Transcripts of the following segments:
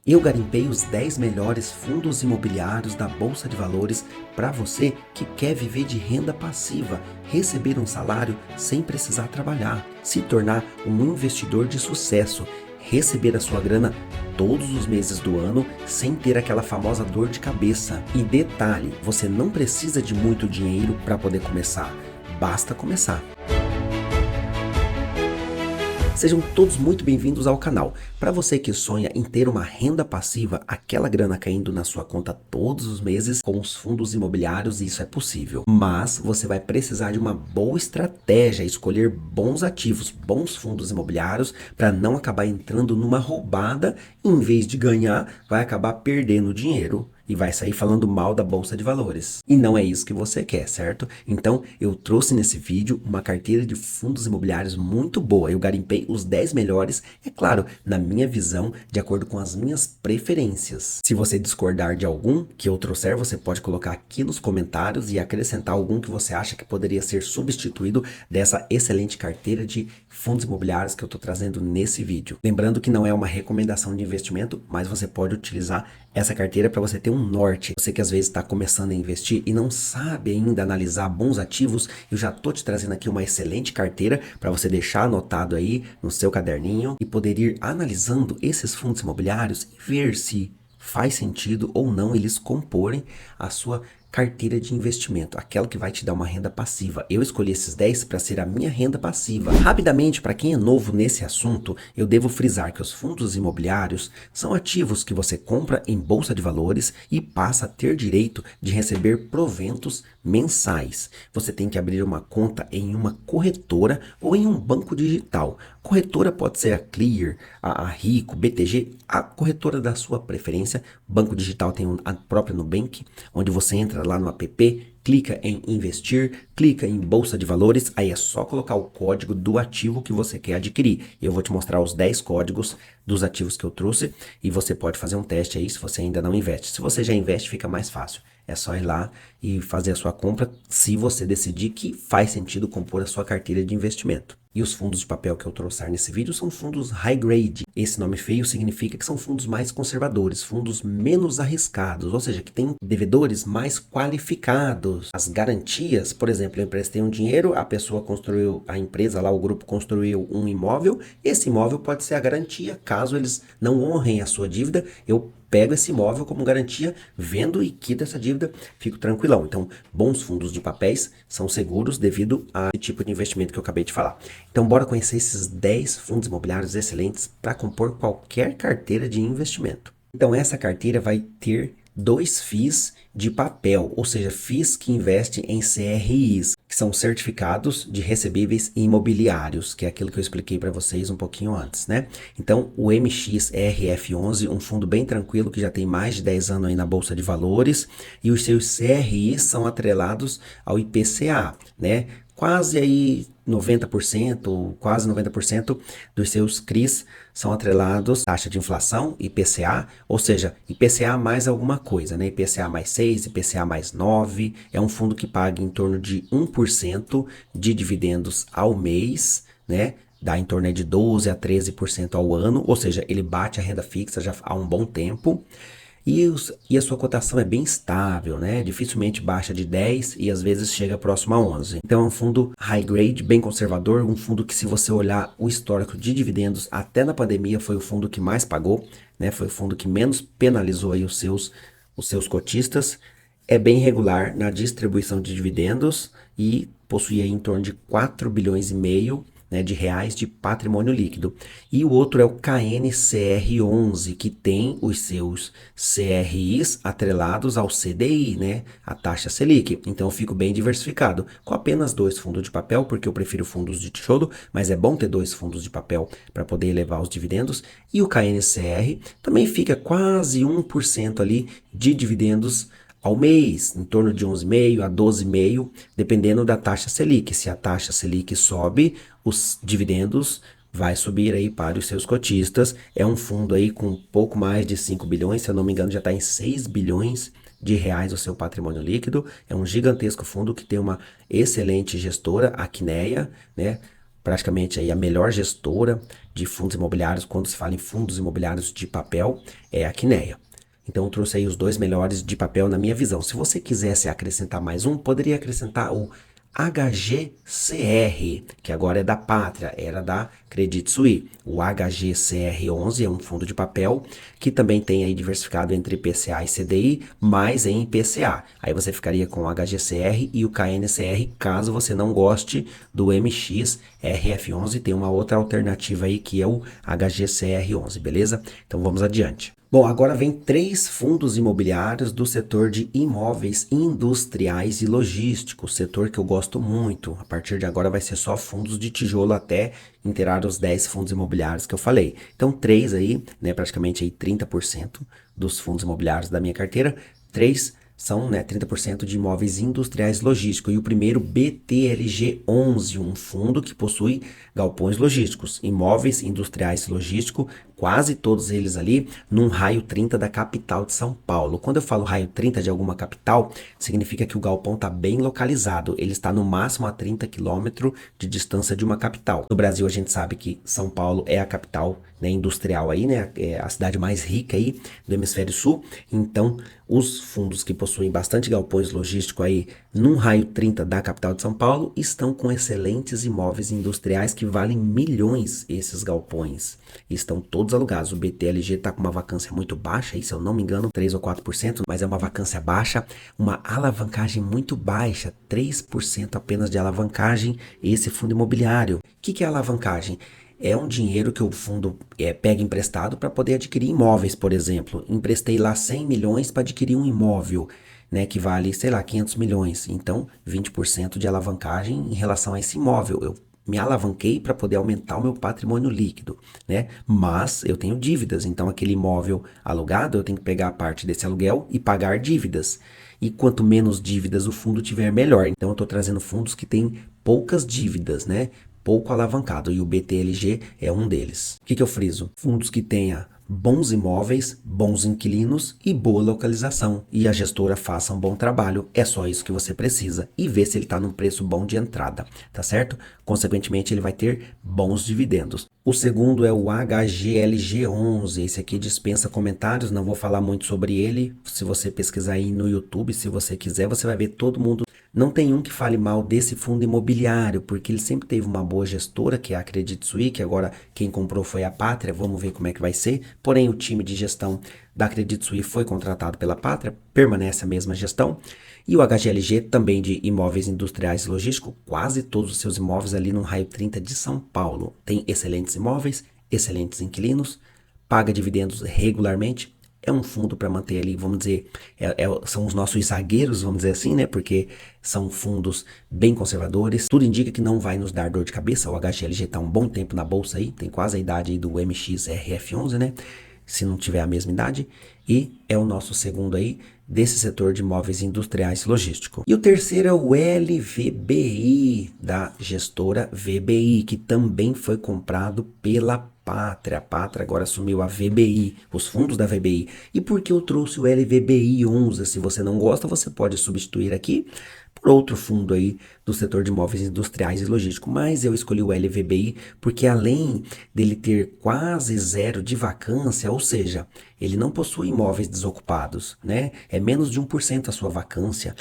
Eu garimpei os 10 melhores fundos imobiliários da Bolsa de Valores para você que quer viver de renda passiva, receber um salário sem precisar trabalhar, se tornar um investidor de sucesso, receber a sua grana todos os meses do ano sem ter aquela famosa dor de cabeça. E detalhe, você não precisa de muito dinheiro para poder começar, basta começar. Sejam todos muito bem-vindos ao canal. Para você que sonha em ter uma renda passiva, aquela grana caindo na sua conta todos os meses com os fundos imobiliários, isso é possível. Mas você vai precisar de uma boa estratégia, escolher bons ativos, bons fundos imobiliários para não acabar entrando numa roubada. Em vez de ganhar, vai acabar perdendo dinheiro e vai sair falando mal da Bolsa de Valores. E não é isso que você quer, certo? Então, eu trouxe nesse vídeo uma carteira de fundos imobiliários muito boa. Eu garimpei os 10 melhores, é claro, na minha visão, de acordo com as minhas preferências. Se você discordar de algum que eu trouxer, você pode colocar aqui nos comentários e acrescentar algum que você acha que poderia ser substituído dessa excelente carteira de fundos imobiliários que eu estou trazendo nesse vídeo. Lembrando que não é uma recomendação de investimento, mas você pode utilizar essa carteira para você ter um norte. Você que às vezes está começando a investir e não sabe ainda analisar bons ativos, eu já estou te trazendo aqui uma excelente carteira para você deixar anotado aí no seu caderninho e poder ir analisando esses fundos imobiliários e ver se faz sentido ou não eles comporem a sua carteira de investimento, aquela que vai te dar uma renda passiva. Eu escolhi esses 10 para ser a minha renda passiva. Rapidamente, para quem é novo nesse assunto, eu devo frisar que os fundos imobiliários são ativos que você compra em bolsa de valores e passa a ter direito de receber proventos mensais. Você tem que abrir uma conta em uma corretora ou em um banco digital. Corretora pode ser a Clear, a Rico, BTG, a corretora da sua preferência. Banco digital tem a própria Nubank, onde você entra lá no app, clica em investir, clica em bolsa de valores, aí é só colocar o código do ativo que você quer adquirir. Eu vou te mostrar os 10 códigos dos ativos que eu trouxe e você pode fazer um teste aí se você ainda não investe. Se você já investe, fica mais fácil. É só ir lá e fazer a sua compra se você decidir que faz sentido compor a sua carteira de investimento. E os fundos de papel que eu trouxer nesse vídeo são fundos high grade. Esse nome feio significa que são fundos mais conservadores, fundos menos arriscados, ou seja, que têm devedores mais qualificados. As garantias, por exemplo, eu emprestei um dinheiro, a pessoa construiu, a empresa lá, o grupo construiu um imóvel, esse imóvel pode ser a garantia, caso eles não honrem a sua dívida, eu pego esse imóvel como garantia, vendo e quito essa dívida, fico tranquilão. Então, bons fundos de papéis são seguros devido a esse tipo de investimento que eu acabei de falar. Então, bora conhecer esses 10 fundos imobiliários excelentes para compor qualquer carteira de investimento. Então, essa carteira vai ter 2 FIIs de papel, ou seja, FIIs que investem em CRIs, que são certificados de recebíveis imobiliários, que é aquilo que eu expliquei para vocês um pouquinho antes, né? Então, o MXRF11, um fundo bem tranquilo que já tem mais de 10 anos aí na Bolsa de Valores, e os seus CRIs são atrelados ao IPCA, né? Quase aí 90%, quase 90% dos seus CRIs são atrelados à taxa de inflação, IPCA, ou seja, IPCA mais alguma coisa, né? IPCA mais 6, IPCA mais 9, é um fundo que paga em torno de 1% de dividendos ao mês, né? Dá em torno de 12 a 13% ao ano, ou seja, ele bate a renda fixa já há um bom tempo. E a sua cotação é bem estável, né? Dificilmente baixa de 10 e às vezes chega próximo a 11. Então é um fundo high grade, bem conservador, um fundo que se você olhar o histórico de dividendos até na pandemia foi o fundo que mais pagou, né? Foi o fundo que menos penalizou aí os seus cotistas. É bem regular na distribuição de dividendos e possui aí em torno de 4 bilhões e meio, né, de reais de patrimônio líquido. E o outro é o KNCR11, que tem os seus CRIs atrelados ao CDI, né, a taxa Selic. Então eu fico bem diversificado, com apenas 2 fundos de papel, porque eu prefiro fundos de tijolo, mas é bom ter 2 fundos de papel para poder elevar os dividendos. E o KNCR também fica quase 1% ali de dividendos ao mês, em torno de 11,5 a 12,5, dependendo da taxa Selic. Se a taxa Selic sobe, os dividendos vai subir aí para os seus cotistas. É um fundo aí com pouco mais de 5 bilhões, se eu não me engano já está em 6 bilhões de reais o seu patrimônio líquido. É um gigantesco fundo que tem uma excelente gestora, a Quineia, né? Praticamente aí a melhor gestora de fundos imobiliários, quando se fala em fundos imobiliários de papel, é a Kinea. Então eu trouxe aí os dois melhores de papel na minha visão. Se você quisesse acrescentar mais um, poderia acrescentar o HGCR, que agora é da Pátria, era da Credit Suisse. O HGCR11 é um fundo de papel que também tem aí diversificado entre IPCA e CDI, mais em IPCA. Aí você ficaria com o HGCR e o KNCR, caso você não goste do MXRF11. Tem uma outra alternativa aí que é o HGCR11, beleza? Então vamos adiante. Bom, agora vem 3 fundos imobiliários do setor de imóveis industriais e logísticos, setor que eu gosto muito. A partir de agora vai ser só fundos de tijolo até inteirar os 10 fundos imobiliários que eu falei. Então 3 aí, né, praticamente aí 30% dos fundos imobiliários da minha carteira, 3 são, né, 30% de imóveis industriais logísticos. E o primeiro, BTLG11, um fundo que possui galpões logísticos, imóveis industriais logísticos, quase todos eles ali num raio 30 da capital de São Paulo. Quando eu falo raio 30 de alguma capital, significa que o galpão está bem localizado. Ele está no máximo a 30 quilômetros de distância de uma capital. No Brasil, a gente sabe que São Paulo é a capital, né, industrial aí, né, é a cidade mais rica aí do hemisfério sul. Então, os fundos que possuem bastante galpões logísticos aí num raio 30 da capital de São Paulo estão com excelentes imóveis industriais que valem milhões esses galpões. Estão todos alugados. O BTLG está com uma vacância muito baixa, aí, se eu não me engano, 3 ou 4%, mas é uma vacância baixa, uma alavancagem muito baixa, 3% apenas de alavancagem esse fundo imobiliário. O que é alavancagem? É um dinheiro que o fundo pega emprestado para poder adquirir imóveis, por exemplo. Emprestei lá 100 milhões para adquirir um imóvel, né, que vale, sei lá, 500 milhões. Então, 20% de alavancagem em relação a esse imóvel. Eu me alavanquei para poder aumentar o meu patrimônio líquido, né? Mas eu tenho dívidas, então aquele imóvel alugado, eu tenho que pegar a parte desse aluguel e pagar dívidas. E quanto menos dívidas o fundo tiver, melhor. Então eu estou trazendo fundos que têm poucas dívidas, né? Pouco alavancado, e o BTLG é um deles. O que eu friso? Fundos que tenha bons imóveis, bons inquilinos e boa localização. E a gestora faça um bom trabalho, é só isso que você precisa. E ver se ele está num preço bom de entrada, tá certo? Consequentemente, ele vai ter bons dividendos. O segundo é o HGLG11, esse aqui dispensa comentários, não vou falar muito sobre ele. Se você pesquisar aí no YouTube, se você quiser, você vai ver todo mundo. Não tem um que fale mal desse fundo imobiliário, porque ele sempre teve uma boa gestora, que é a Credit Suisse, que agora quem comprou foi a Pátria, vamos ver como é que vai ser. Porém, o time de gestão da Credit Suisse foi contratado pela Pátria, permanece a mesma gestão. E o HGLG também de imóveis industriais e logísticos, quase todos os seus imóveis ali no raio 30 de São Paulo. Tem excelentes imóveis, excelentes inquilinos, paga dividendos regularmente. É um fundo para manter ali, vamos dizer, são os nossos zagueiros, vamos dizer assim, né? Porque são fundos bem conservadores. Tudo indica que não vai nos dar dor de cabeça. O HGLG está um bom tempo na bolsa aí, tem quase a idade aí do MXRF11, né? Se não tiver a mesma idade. E é o nosso segundo aí desse setor de imóveis industriais e logístico. E o terceiro é o LVBI, da gestora VBI, que também foi comprado pela Pátria. A Pátria agora assumiu a VBI, os fundos da VBI. E por que eu trouxe o LVBI 11? Se você não gosta, você pode substituir aqui por outro fundo aí do setor de imóveis industriais e logísticos. Mas eu escolhi o LVBI porque além dele ter quase zero de vacância, ou seja, ele não possui imóveis desocupados, né? É menos de 1% a sua vacância.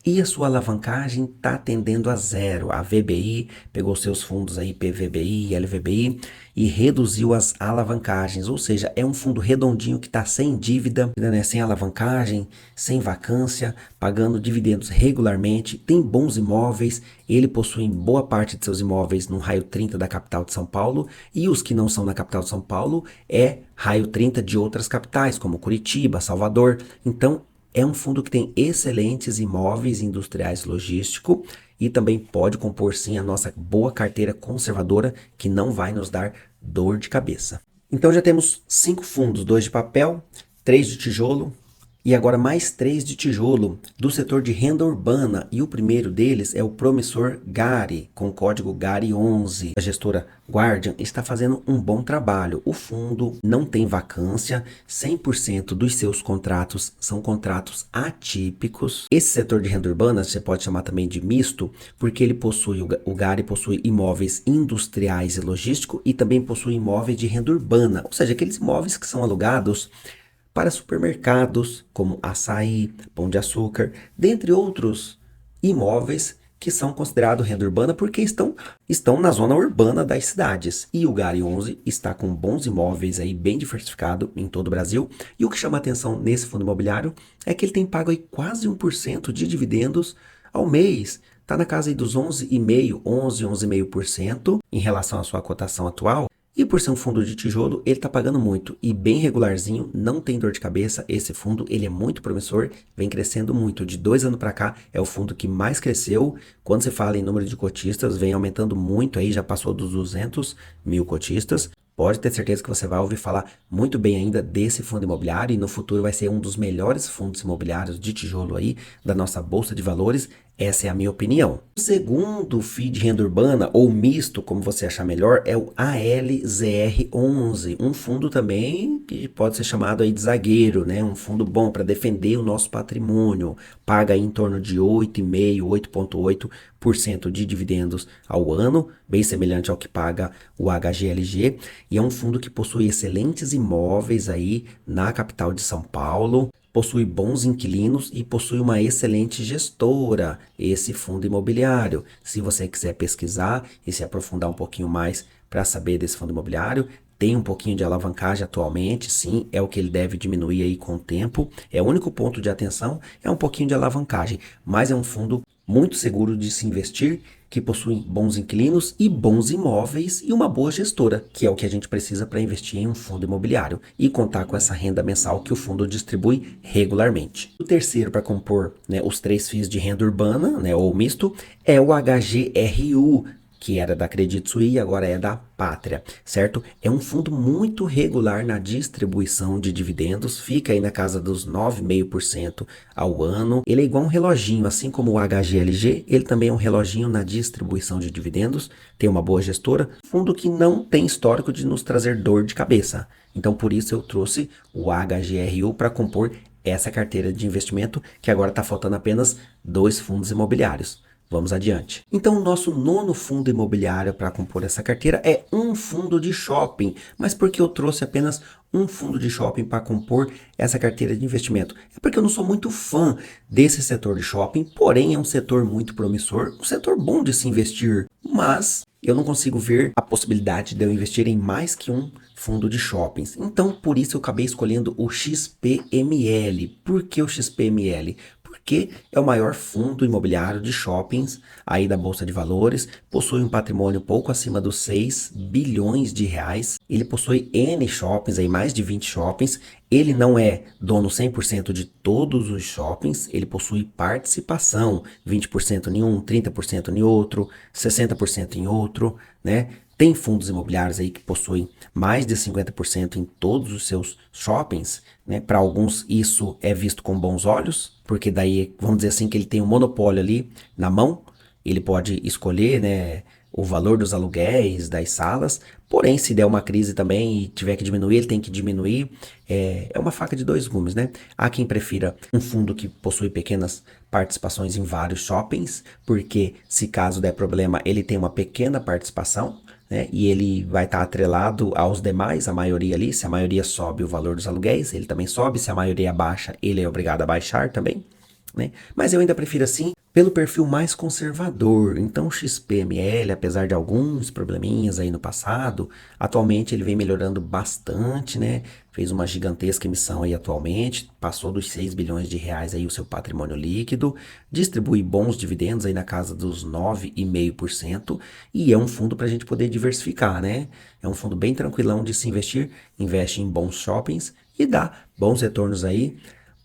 E a sua alavancagem está tendendo a zero. A VBI pegou seus fundos aí, PVBI, LVBI, e reduziu as alavancagens. Ou seja, é um fundo redondinho que está sem dívida, né, sem alavancagem, sem vacância, pagando dividendos regularmente, tem bons imóveis. Ele possui boa parte de seus imóveis no raio 30 da capital de São Paulo, e os que não são na capital de São Paulo é raio 30 de outras capitais, como Curitiba, Salvador. Então, é um fundo que tem excelentes imóveis industriais logísticos e também pode compor sim a nossa boa carteira conservadora, que não vai nos dar dor de cabeça. Então já temos 5 fundos, 2 de papel, 3 de tijolo, E agora mais 3 de tijolo do setor de renda urbana. E o primeiro deles é o promissor Gari, com código GARI11. A gestora Guardian está fazendo um bom trabalho. O fundo não tem vacância, 100% dos seus contratos são contratos atípicos. Esse setor de renda urbana você pode chamar também de misto, porque ele possui, o Gari possui imóveis industriais e logísticos e também possui imóveis de renda urbana, ou seja, aqueles imóveis que são alugados para supermercados como Açaí, Pão de Açúcar, dentre outros imóveis que são considerados renda urbana porque estão na zona urbana das cidades. E o Gari 11 está com bons imóveis aí bem diversificado em todo o Brasil. E o que chama atenção nesse fundo imobiliário é que ele tem pago aí quase 1% de dividendos ao mês. Está na casa aí dos 11,5%, 11,5% em relação à sua cotação atual. E por ser um fundo de tijolo, ele está pagando muito e bem regularzinho, não tem dor de cabeça. Esse fundo ele é muito promissor, vem crescendo muito. De 2 anos para cá é o fundo que mais cresceu. Quando você fala em número de cotistas, vem aumentando muito aí, já passou dos 200 mil cotistas. Pode ter certeza que você vai ouvir falar muito bem ainda desse fundo imobiliário e no futuro vai ser um dos melhores fundos imobiliários de tijolo aí da nossa Bolsa de Valores. Essa é a minha opinião. O segundo FII de renda urbana, ou misto, como você achar melhor, é o ALZR11. Um fundo também que pode ser chamado aí de zagueiro, né? Um fundo bom para defender o nosso patrimônio. Paga aí em torno de 8,5%, 8,8% de dividendos ao ano, bem semelhante ao que paga o HGLG. E é um fundo que possui excelentes imóveis aí na capital de São Paulo. Possui bons inquilinos e possui uma excelente gestora, esse fundo imobiliário. Se você quiser pesquisar e se aprofundar um pouquinho mais para saber desse fundo imobiliário, tem um pouquinho de alavancagem atualmente, sim, é o que ele deve diminuir aí com o tempo. É o único ponto de atenção, é um pouquinho de alavancagem, mas é um fundo muito seguro de se investir, que possui bons inquilinos e bons imóveis e uma boa gestora, que é o que a gente precisa para investir em um fundo imobiliário e contar com essa renda mensal que o fundo distribui regularmente. O terceiro para compor, né, os 3 FIIs de renda urbana, né, ou misto, é o HGRU, que era da Credit Suisse e agora é da Pátria, certo? É um fundo muito regular na distribuição de dividendos, fica aí na casa dos 9,5% ao ano. Ele é igual um reloginho, assim como o HGLG, ele também é um reloginho na distribuição de dividendos, tem uma boa gestora, fundo que não tem histórico de nos trazer dor de cabeça. Então por isso eu trouxe o HGRU para compor essa carteira de investimento, que agora está faltando apenas 2 fundos imobiliários. Vamos adiante. Então, o nosso nono fundo imobiliário para compor essa carteira é um fundo de shopping. Mas por que eu trouxe apenas um fundo de shopping para compor essa carteira de investimento? É porque eu não sou muito fã desse setor de shopping, porém é um setor muito promissor, um setor bom de se investir, mas eu não consigo ver a possibilidade de eu investir em mais que um fundo de shoppings. Então, por isso eu acabei escolhendo o XPML. Por que o XPML? Porque é o maior fundo imobiliário de shoppings aí da Bolsa de Valores, possui um patrimônio pouco acima dos 6 bilhões de reais, ele possui N shoppings, aí mais de 20 shoppings, ele não é dono 100% de todos os shoppings, ele possui participação, 20% em um, 30% em outro, 60% em outro, né? Tem fundos imobiliários aí que possuem mais de 50% em todos os seus shoppings, né? Para alguns isso é visto com bons olhos, porque daí vamos dizer assim que ele tem um monopólio ali na mão, ele pode escolher, né, o valor dos aluguéis, das salas, porém se der uma crise também e tiver que diminuir, ele tem que diminuir, é uma faca de 2 gumes, né? Há quem prefira um fundo que possui pequenas participações em vários shoppings, porque se caso der problema ele tem uma pequena participação, né? E ele vai estar atrelado aos demais, a maioria ali, se a maioria sobe o valor dos aluguéis, ele também sobe, se a maioria baixa, ele é obrigado a baixar também, né? Mas eu ainda prefiro assim, pelo perfil mais conservador. Então o XPML, apesar de alguns probleminhas aí no passado, atualmente ele vem melhorando bastante, né? Fez uma gigantesca emissão aí atualmente, passou dos 6 bilhões de reais aí o seu patrimônio líquido, distribui bons dividendos aí na casa dos 9,5% e é um fundo para a gente poder diversificar, né? É um fundo bem tranquilão de se investir, investe em bons shoppings e dá bons retornos aí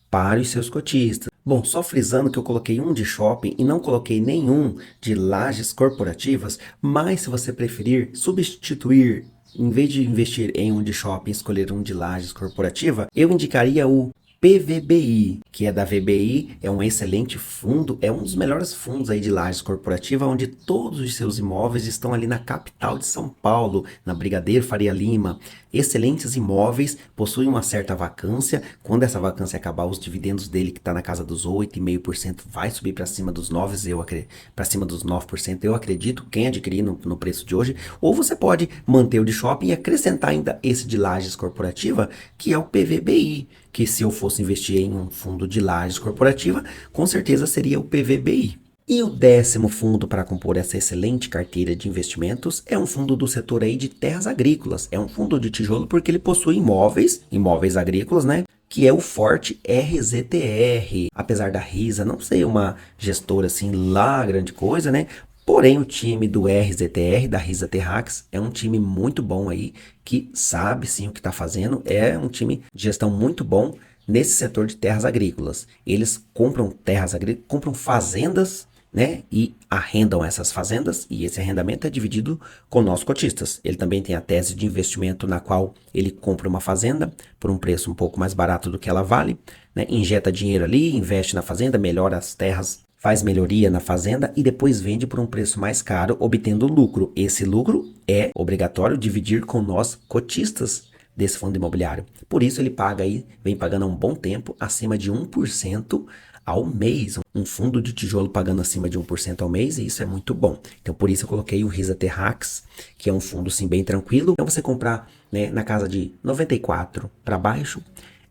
para os seus cotistas. Bom, só frisando que eu coloquei um de shopping e não coloquei nenhum de lajes corporativas, mas se você preferir substituir, em vez de investir em um de shopping, escolher um de lajes corporativa, eu indicaria o PVBI, que é da VBI, é um excelente fundo, é um dos melhores fundos aí de lajes corporativa, onde todos os seus imóveis estão ali na capital de São Paulo, na Brigadeiro Faria Lima. Excelentes imóveis, possuem uma certa vacância. Quando essa vacância acabar, os dividendos dele, que está na casa dos 8,5%, vai subir para cima dos 9%, para cima dos 9%, eu acredito, quem adquirir no preço de hoje. Ou você pode manter o de shopping e acrescentar ainda esse de lajes corporativa, que é o PVBI, que se eu fosse investir em um fundo de lajes corporativa, com certeza seria o PVBI. E o 10º fundo para compor essa excelente carteira de investimentos é um fundo do setor aí de terras agrícolas. É um fundo de tijolo porque ele possui imóveis agrícolas, né? Que é o Forte RZTR. Apesar da Risa não ser uma gestora assim lá grande coisa, né? Porém, o time do RZTR, da Risa Terrax, é um time muito bom aí, que sabe sim o que está fazendo, é um time de gestão muito bom nesse setor de terras agrícolas. Eles compram terras agrícolas, compram fazendas, né, e arrendam essas fazendas, e esse arrendamento é dividido com nós cotistas. Ele também tem a tese de investimento na qual ele compra uma fazenda por um preço um pouco mais barato do que ela vale, né, injeta dinheiro ali, investe na fazenda, melhora as terras, faz melhoria na fazenda e depois vende por um preço mais caro, obtendo lucro. Esse lucro é obrigatório dividir com nós cotistas desse fundo imobiliário. Por isso ele paga aí, vem pagando há um bom tempo, acima de 1% ao mês. Um fundo de tijolo pagando acima de 1% ao mês, e isso é muito bom. Então por isso eu coloquei o Risa Terrax, que é um fundo sim bem tranquilo. Então você comprar, né, na casa de 94 para baixo,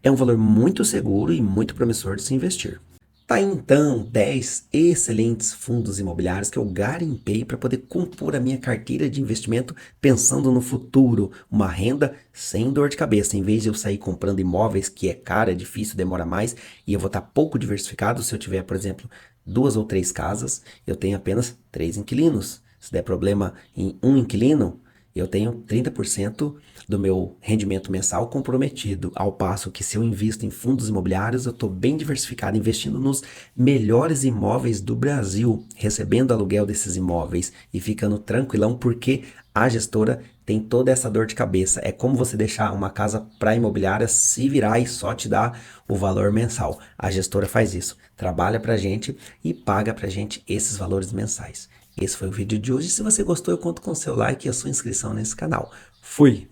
é um valor muito seguro e muito promissor de se investir. Tá aí, então 10 excelentes fundos imobiliários que eu garimpei para poder compor a minha carteira de investimento pensando no futuro, uma renda sem dor de cabeça. Em vez de eu sair comprando imóveis, que é caro, é difícil, demora mais, e eu vou estar pouco diversificado. Se eu tiver, por exemplo, 2 ou 3 casas, eu tenho apenas 3 inquilinos. Se der problema em um inquilino, eu tenho 30% do meu rendimento mensal comprometido, ao passo que se eu invisto em fundos imobiliários, eu estou bem diversificado, investindo nos melhores imóveis do Brasil, recebendo aluguel desses imóveis e ficando tranquilão, porque a gestora tem toda essa dor de cabeça. É como você deixar uma casa para imobiliária se virar e só te dar o valor mensal. A gestora faz isso, trabalha para a gente e paga para a gente esses valores mensais. Esse foi o vídeo de hoje. Se você gostou, eu conto com seu like e a sua inscrição nesse canal. Fui!